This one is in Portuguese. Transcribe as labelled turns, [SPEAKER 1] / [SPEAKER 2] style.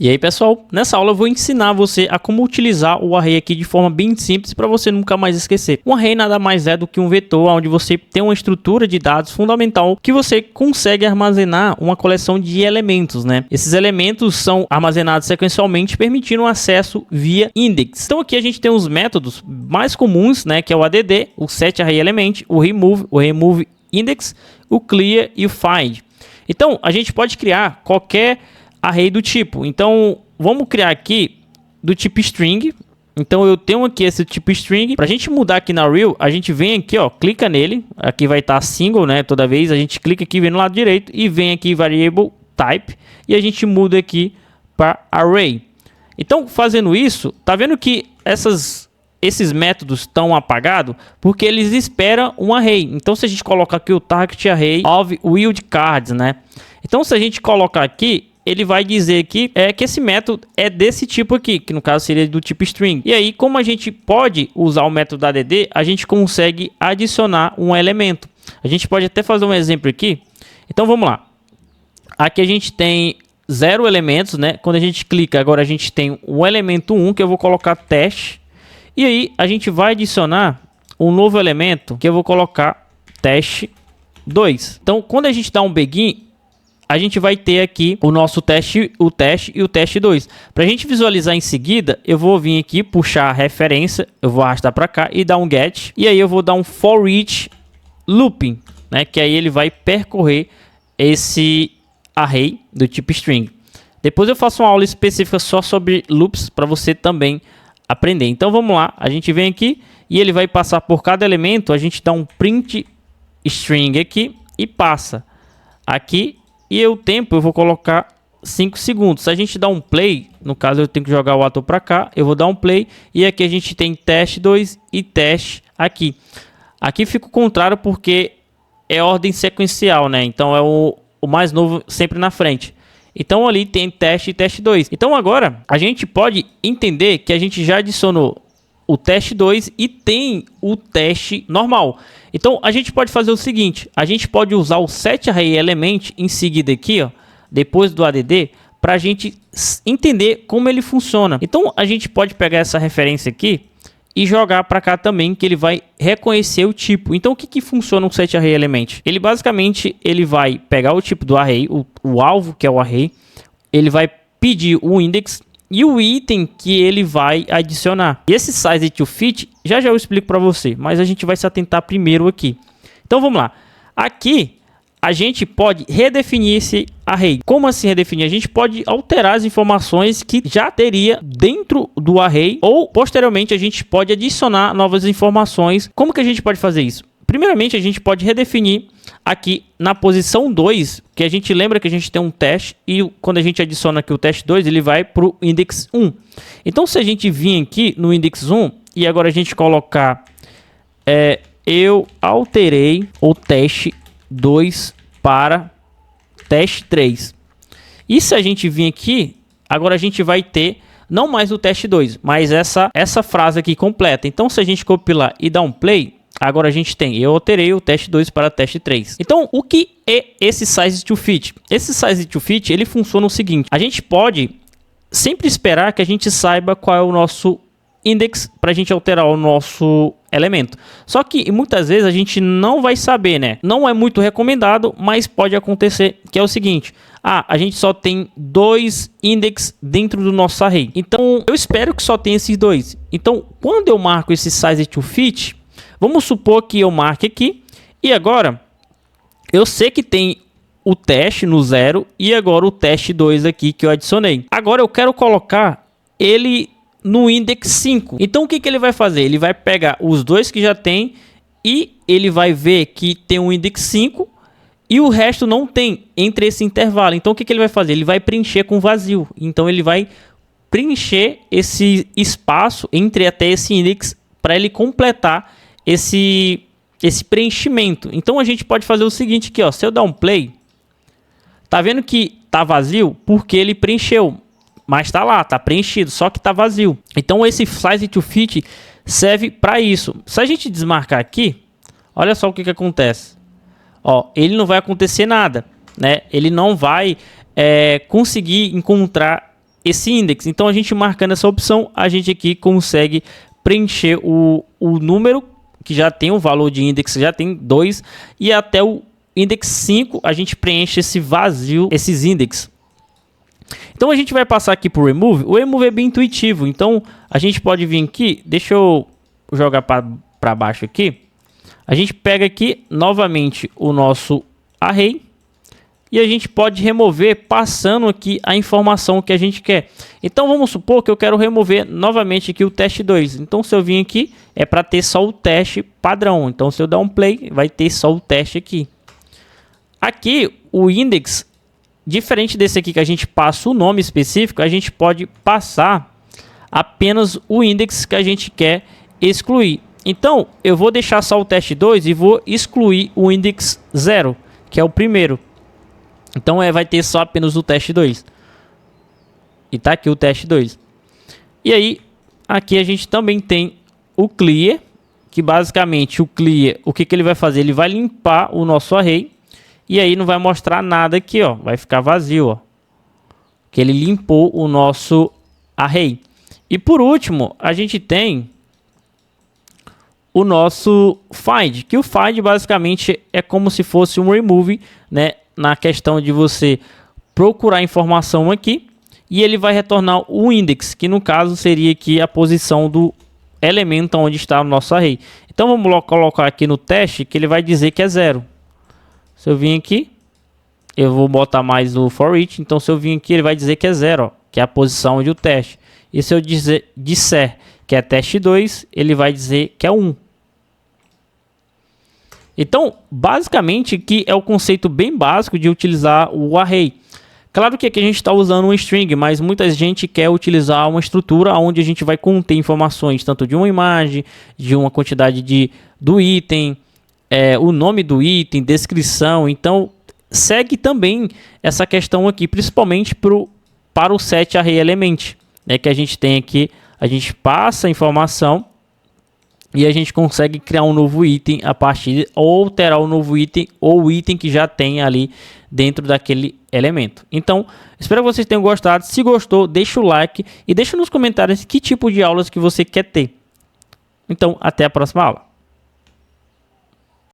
[SPEAKER 1] E aí, pessoal, nessa aula eu vou ensinar você a como utilizar o array aqui de forma bem simples para você nunca mais esquecer. Um array nada mais é do que um vetor onde você tem uma estrutura de dados fundamental que você consegue armazenar uma coleção de elementos, né? Esses elementos são armazenados sequencialmente, permitindo acesso via index. Então aqui a gente tem os métodos mais comuns, né? Que é o add, o setArrayElement, o remove index, o clear e o find. Então a gente pode criar qualquer array do tipo. Então vamos criar aqui do tipo string. Então eu tenho aqui esse tipo string. Para a gente mudar aqui na real, a gente vem aqui, ó, clica nele. Aqui vai estar single, né? Toda vez a gente clica aqui, vem no lado direito e vem aqui variable type e a gente muda aqui para array. Então fazendo isso, tá vendo que esses métodos estão apagados porque eles esperam um array. Então se a gente colocar aqui o target array of wildcards, né? Então se a gente colocar aqui, ele vai dizer aqui que esse método é desse tipo aqui, que no caso seria do tipo string. E aí, como a gente pode usar o método add, a gente consegue adicionar um elemento. A gente pode até fazer um exemplo aqui. Então vamos lá. Aqui a gente tem 0 elementos, né? Quando a gente clica, agora a gente tem um elemento 1, que eu vou colocar teste. E aí a gente vai adicionar um novo elemento, que eu vou colocar teste 2. Então quando a gente dá um begin, a gente vai ter aqui o nosso teste, o teste e o teste 2. Para a gente visualizar em seguida, eu vou vir aqui, puxar a referência, eu vou arrastar para cá e dar um get. E aí eu vou dar um for each looping, né? Que aí ele vai percorrer esse array do tipo string. Depois eu faço uma aula específica só sobre loops para você também aprender. Então vamos lá, a gente vem aqui e ele vai passar por cada elemento, a gente dá um print string aqui e passa aqui. E o tempo eu vou colocar 5 segundos. Se a gente dá um play, no caso eu tenho que jogar o ator para cá, eu vou dar um play. E aqui a gente tem teste 2 e teste aqui. Aqui fica o contrário porque é ordem sequencial, né? Então é o mais novo sempre na frente. Então ali tem teste e teste 2. Então agora a gente pode entender que a gente já adicionou o teste 2 e tem o teste normal. Então a gente pode fazer o seguinte, a gente pode usar o setArrayElement em seguida aqui, ó, depois do add, para a gente entender como ele funciona. Então a gente pode pegar essa referência aqui e jogar para cá também, que ele vai reconhecer o tipo. Então o que funciona o setArrayElement? Ele basicamente ele vai pegar o tipo do array, o alvo que é o array, ele vai pedir o index e o item que ele vai adicionar. E esse sizeToFit, já eu explico para você, mas a gente vai se atentar primeiro aqui. Então vamos lá. Aqui a gente pode redefinir esse array. Como assim redefinir? A gente pode alterar as informações que já teria dentro do array ou posteriormente a gente pode adicionar novas informações. Como que a gente pode fazer isso? Primeiramente a gente pode redefinir aqui na posição 2, que a gente lembra que a gente tem um teste e quando a gente adiciona aqui o teste 2, ele vai para o index 1. Então se a gente vir aqui no index 1 e agora a gente colocar eu alterei o teste 2 para teste 3. E se a gente vir aqui, agora a gente vai ter não mais o teste 2, mas essa frase aqui completa. Então se a gente compilar e dar um play, agora a gente tem, eu alterei o teste 2 para teste 3. Então, o que é esse sizeToFit? Esse sizeToFit, ele funciona o seguinte, a gente pode sempre esperar que a gente saiba qual é o nosso index para a gente alterar o nosso elemento. Só que muitas vezes a gente não vai saber, né? Não é muito recomendado, mas pode acontecer, que é o seguinte, a gente só tem 2 index dentro do nosso array. Então, eu espero que só tenha esses 2. Então, quando eu marco esse sizeToFit, vamos supor que eu marque aqui e agora eu sei que tem o teste no 0 e agora o teste 2 aqui que eu adicionei. Agora eu quero colocar ele no index 5. Então o que ele vai fazer? Ele vai pegar os 2 que já tem e ele vai ver que tem um index 5 e o resto não tem entre esse intervalo. Então o que ele vai fazer? Ele vai preencher com vazio. Então ele vai preencher esse espaço entre até esse index para ele completar esse preenchimento. Então a gente pode fazer o seguinte aqui, ó, se eu dar um play, tá vendo que tá vazio porque ele preencheu, mas tá lá, tá preenchido, só que tá vazio. Então esse sizeToFit serve para isso. Se a gente desmarcar aqui, olha só o que acontece. Ó, ele não vai acontecer nada, né? Ele não vai conseguir encontrar esse index. Então a gente marcando essa opção, a gente aqui consegue preencher o número que já tem o valor de index, já tem 2, e até o index 5 a gente preenche esse vazio, esses index. Então a gente vai passar aqui para o remove. O remove é bem intuitivo, então a gente pode vir aqui, deixa eu jogar para baixo aqui. A gente pega aqui novamente o nosso array e a gente pode remover passando aqui a informação que a gente quer. Então vamos supor que eu quero remover novamente aqui o teste2. Então se eu vir aqui é para ter só o teste padrão. Então se eu dar um play vai ter só o teste aqui. Aqui o index, diferente desse aqui que a gente passa o nome específico, a gente pode passar apenas o index que a gente quer excluir. Então eu vou deixar só o teste2 e vou excluir o index 0, que é o primeiro. Então vai ter só apenas o teste2. E tá aqui o teste2. E aí, aqui a gente também tem o clear, que basicamente o clear, o que ele vai fazer? Ele vai limpar o nosso array. E aí não vai mostrar nada aqui, ó. Vai ficar vazio, ó. Que ele limpou o nosso array. E por último, a gente tem o nosso find, que o find basicamente é como se fosse um remove, né? Na questão de você procurar informação aqui e ele vai retornar o index, que no caso seria aqui a posição do elemento onde está o nosso array. Então vamos colocar aqui no teste que ele vai dizer que é 0. Se eu vir aqui, eu vou botar mais o for each, então se eu vir aqui ele vai dizer que é 0, ó, que é a posição de o teste. E se eu disser que é teste2, ele vai dizer que é 1. Então, basicamente, aqui é o conceito bem básico de utilizar o array. Claro que aqui a gente está usando um string, mas muita gente quer utilizar uma estrutura onde a gente vai conter informações, tanto de uma imagem, de uma quantidade do item, o nome do item, descrição. Então, segue também essa questão aqui, principalmente para o set array element, né, que a gente tem aqui. A gente passa a informação e a gente consegue criar um novo item a partir, ou alterar o novo item, ou o item que já tem ali dentro daquele elemento. Então, espero que vocês tenham gostado. Se gostou, deixa o like e deixa nos comentários que tipo de aulas que você quer ter. Então, até a próxima aula.